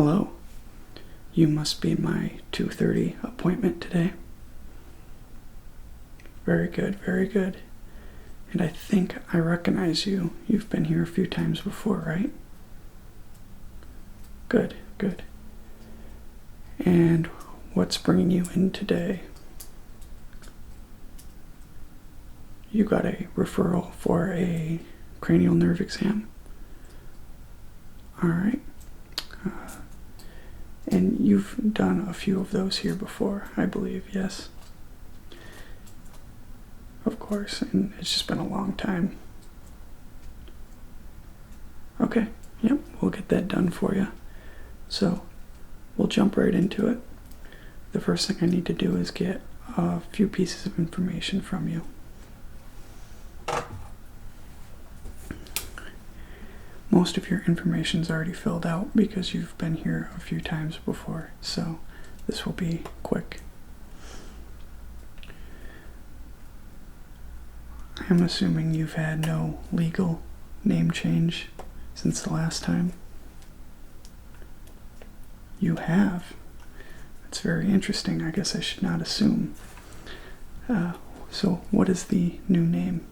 Hello. You must be my 2:30 appointment today. Very good, very good. And I think I recognize you. You've been here a few times before, right? Good, good. And what's bringing you in today? You got a referral for a cranial nerve exam. All right. And you've done a few of those here before, I believe, yes? Of course, and it's just been a long time. Okay, yep, we'll get that done for you. So, we'll jump right into it. The first thing I need to do is get a few pieces of information from you. Most of your information's already filled out because you've been here a few times before, so this will be quick. I'm assuming you've had no legal name change since the last time. You have? That's very interesting. I guess I should not assume. So what is the new name?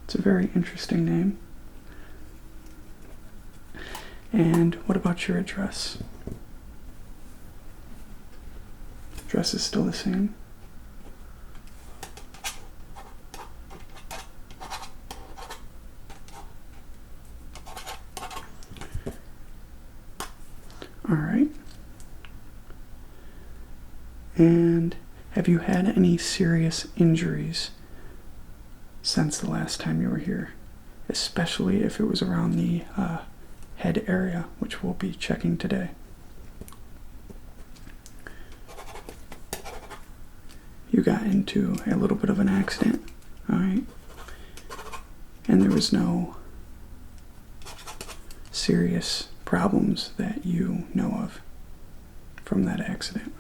It's a very interesting name. And what about your address? Address is still the same. All right. And have you had any serious injuries since the last time you were here? Especially if it was around the head area, which we'll be checking today. You got into a little bit of an accident, all right? And there was no serious problems that you know of from that accident?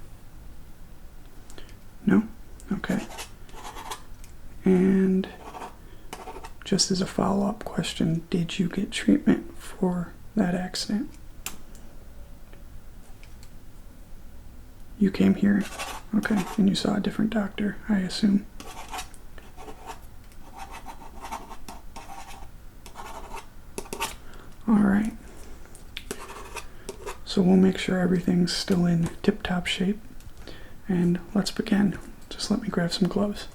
No? Okay. And just as a follow-up question, did you get treatment for that accident? You came here? Okay. And you saw a different doctor, I assume? All right. So we'll make sure everything's still in tip-top shape. And let's begin. Just let me grab some gloves.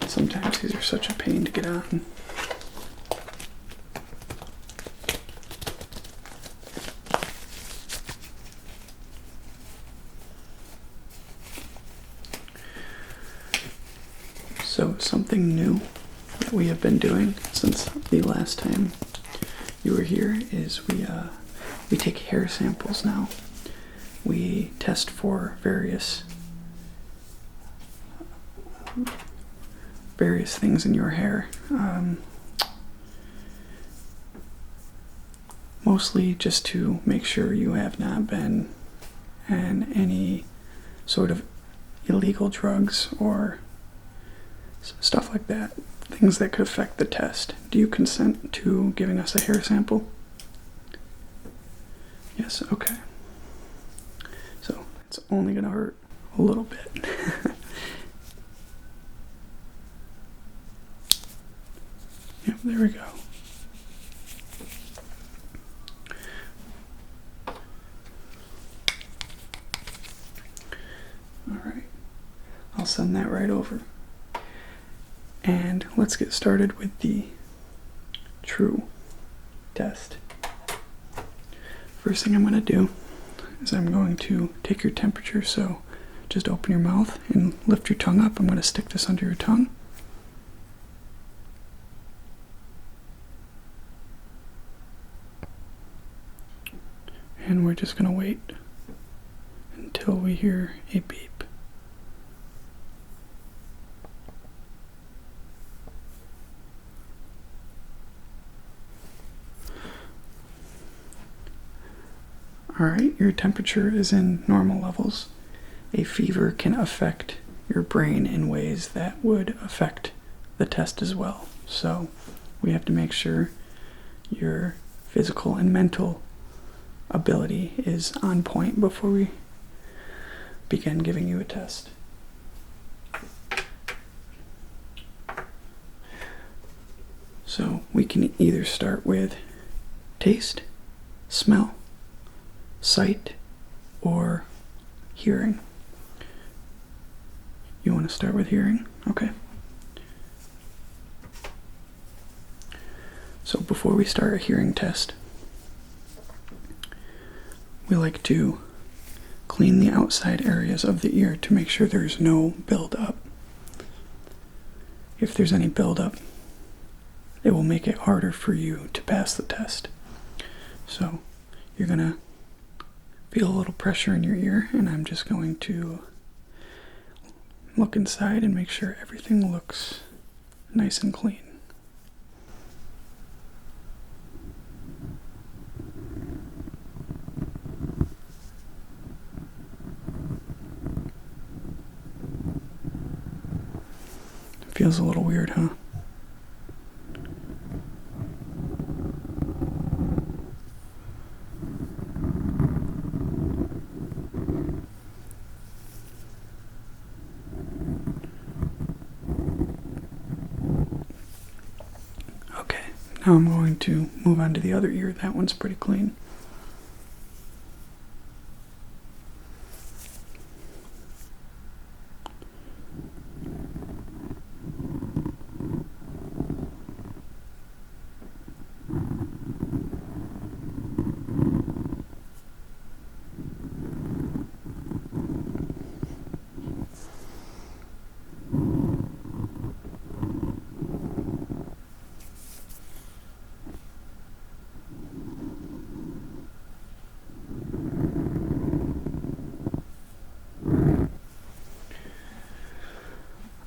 Sometimes these are such a pain to get on. So something new that we have been doing since the last time you were here is we take hair samples now. We test for various things in your hair. Mostly just to make sure you have not been on any sort of illegal drugs or stuff like that. Things that could affect the test. Do you consent to giving us a hair sample? Yes, okay. So it's only gonna hurt a little bit. Yep, there we go. All right, I'll send that right over. And let's get started with the true test. First thing I'm going to do is I'm going to take your temperature, so just open your mouth and lift your tongue up. I'm going to stick this under your tongue. And we're just going to wait until we hear a beep. Alright, your temperature is in normal levels. A fever can affect your brain in ways that would affect the test as well. So we have to make sure your physical and mental ability is on point before we begin giving you a test. So we can either start with taste, smell, sight, or hearing. You want to start with hearing? Okay. So before we start a hearing test, we like to clean the outside areas of the ear to make sure there's no buildup. If there's any buildup, it will make it harder for you to pass the test. So you're going to feel a little pressure in your ear, and I'm just going to look inside and make sure everything looks nice and clean. Feels a little weird, huh? Okay, now I'm going to move on to the other ear. That one's pretty clean.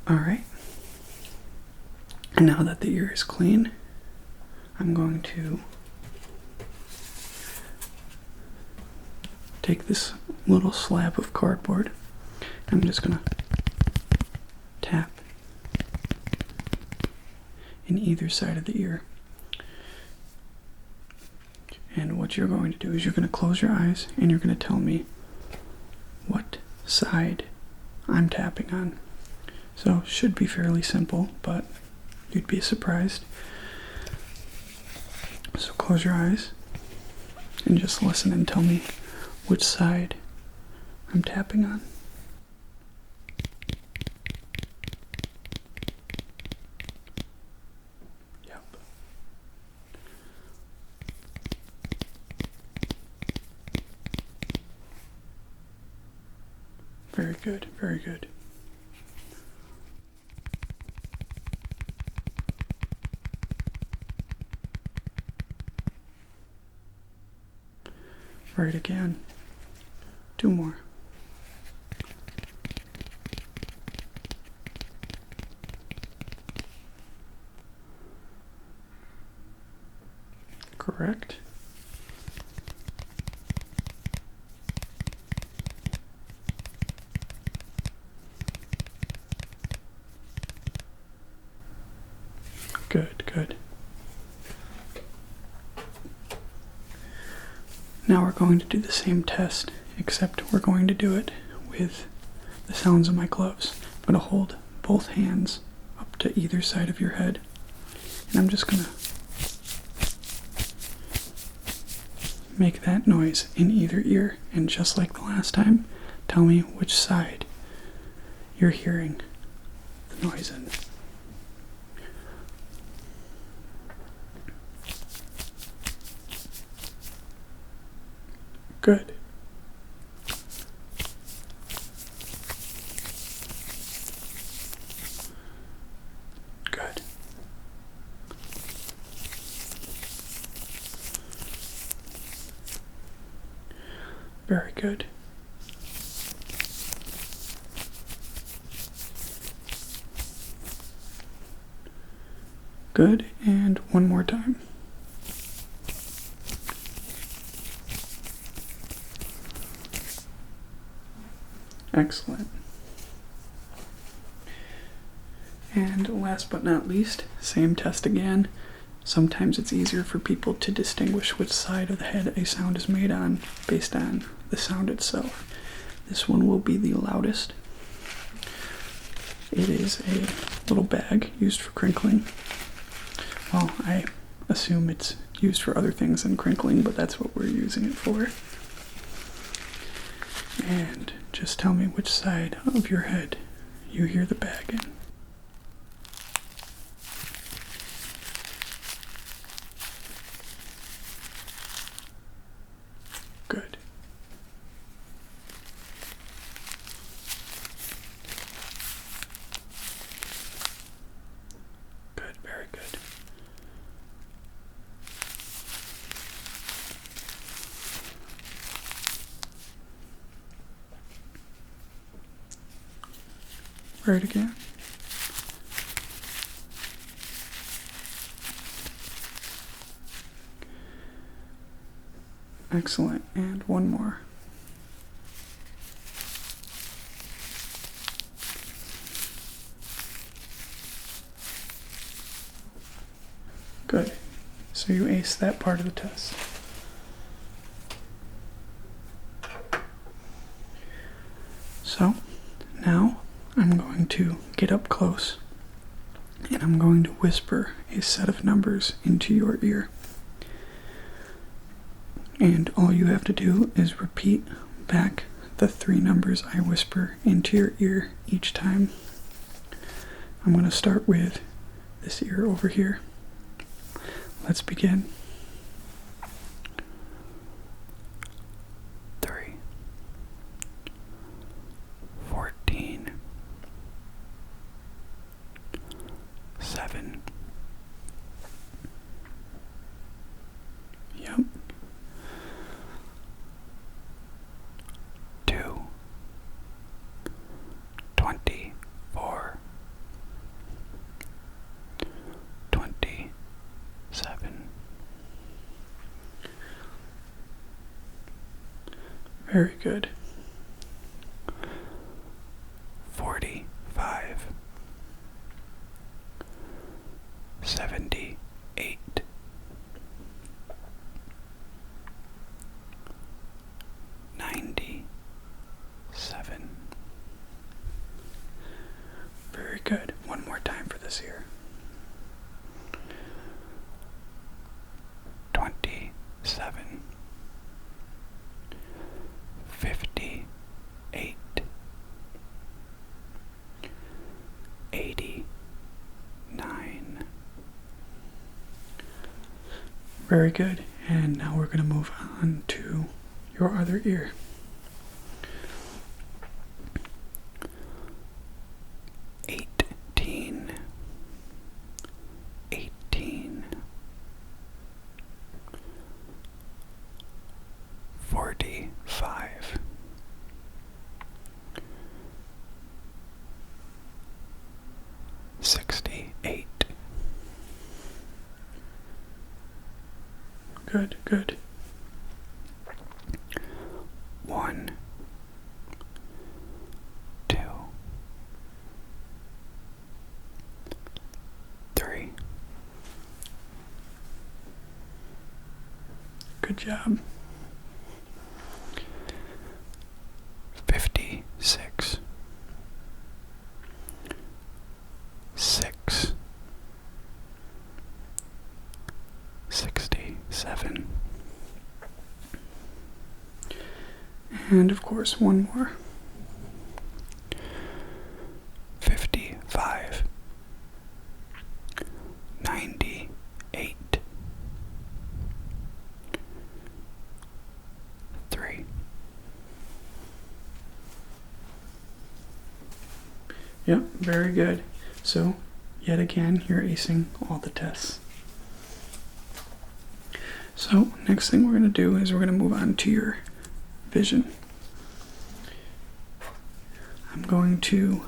Alright, and now that the ear is clean, I'm going to take this little slab of cardboard. I'm just going to tap in either side of the ear. And what you're going to do is you're going to close your eyes and you're going to tell me what side I'm tapping on. So, should be fairly simple, but you'd be surprised. So close your eyes and just listen and tell me which side I'm tapping on. Yep. Very good, very good. Right again. 2 more. Correct. Good, good. Now we're going to do the same test, except we're going to do it with the sounds of my gloves. I'm going to hold both hands up to either side of your head, and I'm just going to make that noise in either ear, and just like the last time, tell me which side you're hearing the noise in. Good. Good. Very good. Good, and one more time. Excellent. And last but not least, same test again. Sometimes it's easier for people to distinguish which side of the head a sound is made on based on the sound itself. This one will be the loudest. It is a little bag used for crinkling. Well, I assume it's used for other things than crinkling, but that's what we're using it for. And just tell me which side of your head you hear the bag in. Good. Good, very good. Right again. Excellent. And one more. Good. So you aced that part of the test. So now I'm going to get up close and I'm going to whisper a set of numbers into your ear. And all you have to do is repeat back the 3 numbers I whisper into your ear each time. I'm going to start with this ear over here. Let's begin. 3, 14, 7. Yep. 2, 24, 27. Very good. 45, 78, 97. Very good. One more time for this ear. 27, 58, 89. Very good. And now we're going to move on to your other ear. 18, 18, 45, 68. Good, good. 1, 2, 3. Good job. 56, 6, 67. And of course, one more. 55, 98, 3. Yep, very good. So, yet again, you're acing all the tests. So, next thing we're going to do is we're going to move on to your vision. I'm going to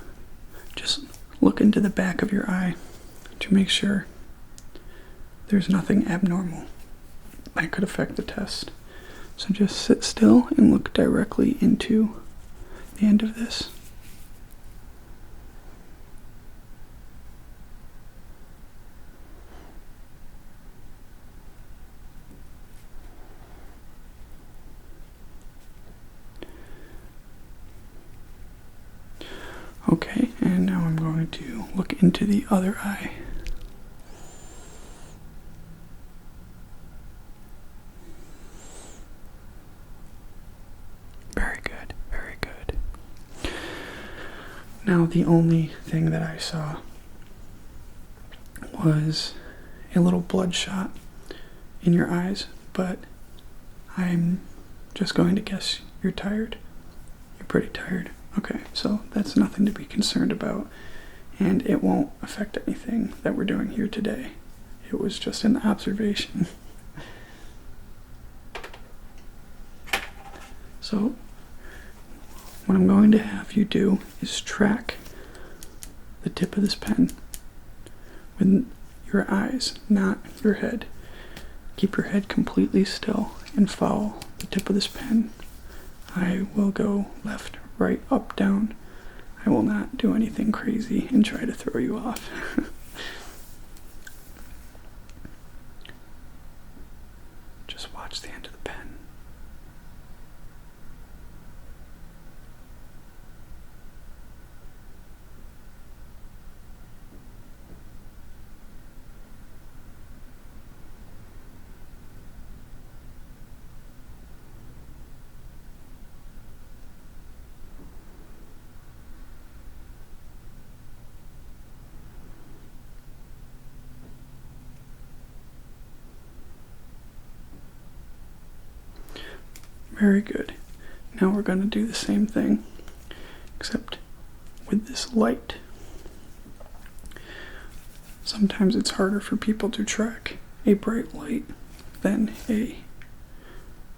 just look into the back of your eye to make sure there's nothing abnormal that could affect the test. So just sit still and look directly into the end of this. Okay, and now I'm going to look into the other eye. Very good, very good. Now the only thing that I saw was a little bloodshot in your eyes, but I'm just going to guess you're tired. You're pretty tired. Okay, so that's nothing to be concerned about, and it won't affect anything that we're doing here today. It was just an observation. So, what I'm going to have you do is track the tip of this pen with your eyes, not your head. Keep your head completely still and follow the tip of this pen. I will go left, right, up, down. I will not do anything crazy and try to throw you off. Just watch the end of the pen. Very good. Now we're going to do the same thing, except with this light. Sometimes it's harder for people to track a bright light than a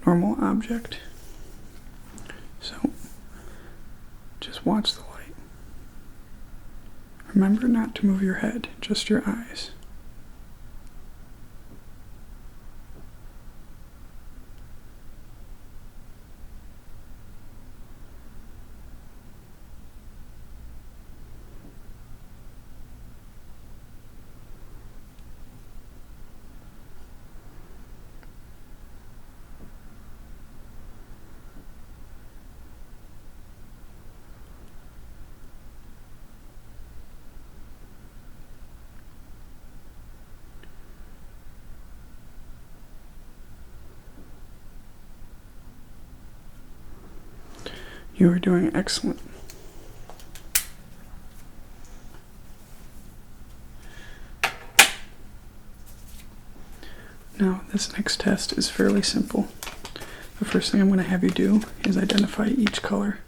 normal object. So just watch the light. Remember not to move your head, just your eyes. You are doing excellent. Now, this next test is fairly simple. The first thing I'm going to have you do is identify each color,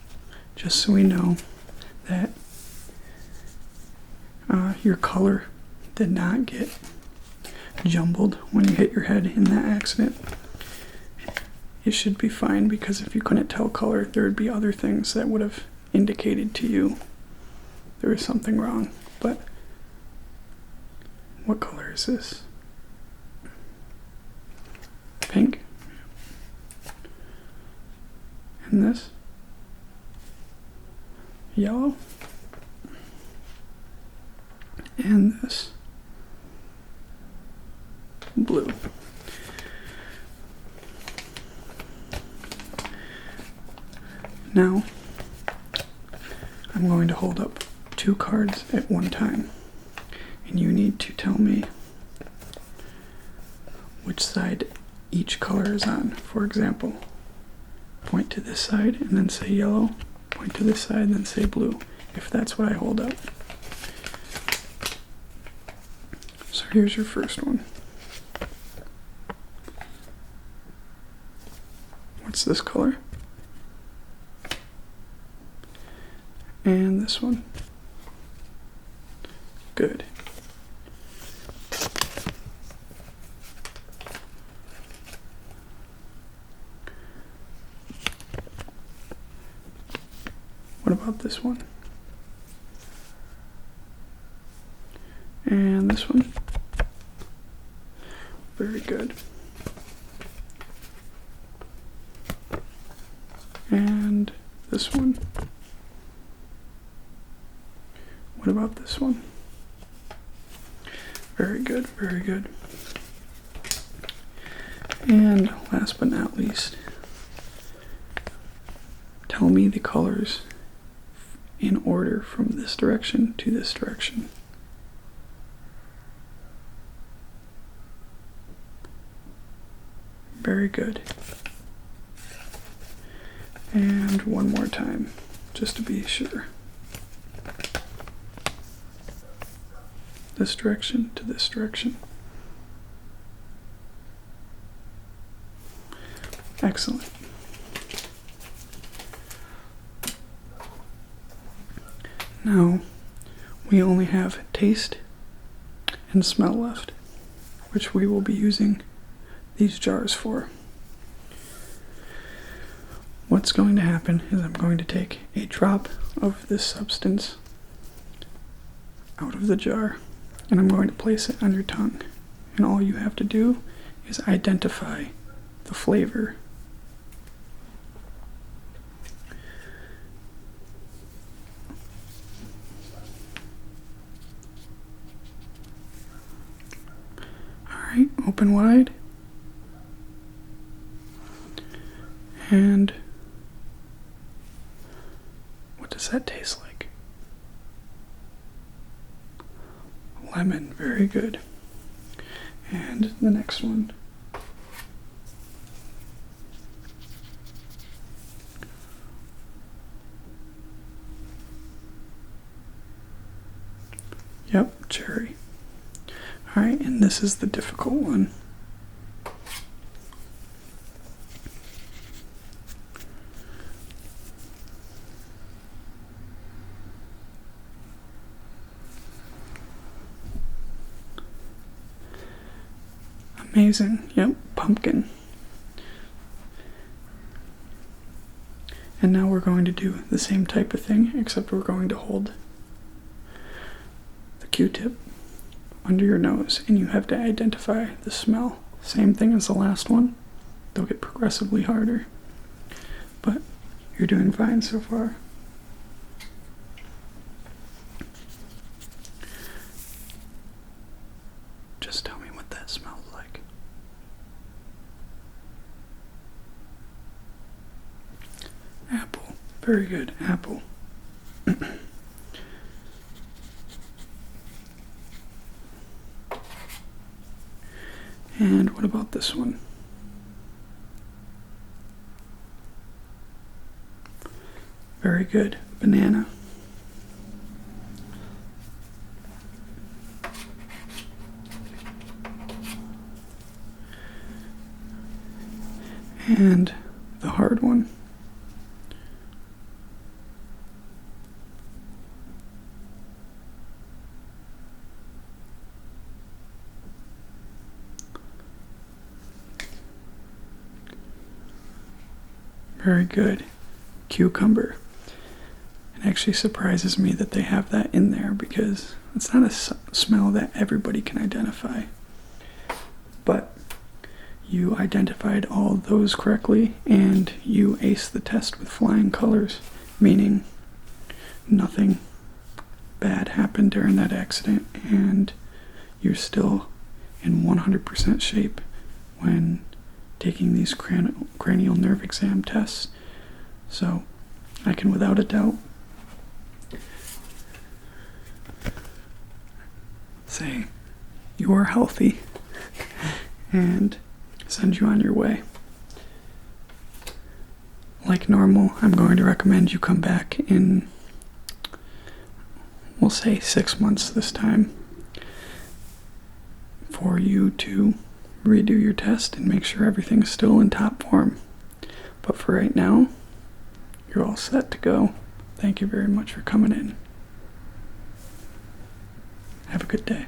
just so we know that your color did not get jumbled when you hit your head in that accident. It should be fine, because if you couldn't tell color, there would be other things that would have indicated to you there was something wrong. But what color is this? Pink. And this? Yellow. And this? Blue. Now, I'm going to hold up 2 cards at one time, and you need to tell me which side each color is on. For example, point to this side and then say yellow, point to this side and then say blue, if that's what I hold up. So here's your first one. What's this color? And this one. Good. What about this one? And this one? Very good. And this one? about this one? Very good, very good. And last but not least, tell me the colors in order from this direction to this direction. Very good. And one more time, just to be sure. This direction to this direction. Excellent. Now, we only have taste and smell left, which we will be using these jars for. What's going to happen is I'm going to take a drop of this substance out of the jar, and I'm going to place it on your tongue. And all you have to do is identify the flavor. Alright, open wide. And what does that taste like? Lemon, very good. And the next one. Yep, cherry. Alright, and this is the difficult one. Amazing. Yep, pumpkin. And now we're going to do the same type of thing, except we're going to hold the Q-tip under your nose, and you have to identify the smell. Same thing as the last one. They'll get progressively harder. But you're doing fine so far. Just tell me what that smells like. Apple. Very good. Apple. And what about this one? Very good. Banana. And the hard one. Very good. Cucumber. It actually surprises me that they have that in there because it's not a smell that everybody can identify. But you identified all of those correctly, and you aced the test with flying colors, meaning nothing bad happened during that accident, and you're still in 100% shape when taking these cranial nerve exam tests. So I can without a doubt say you are healthy and send you on your way. Like normal, I'm going to recommend you come back in, we'll say 6 months this time, for you to redo your test and make sure everything's still in top form. But for right now, you're all set to go. Thank you very much for coming in. Have a good day.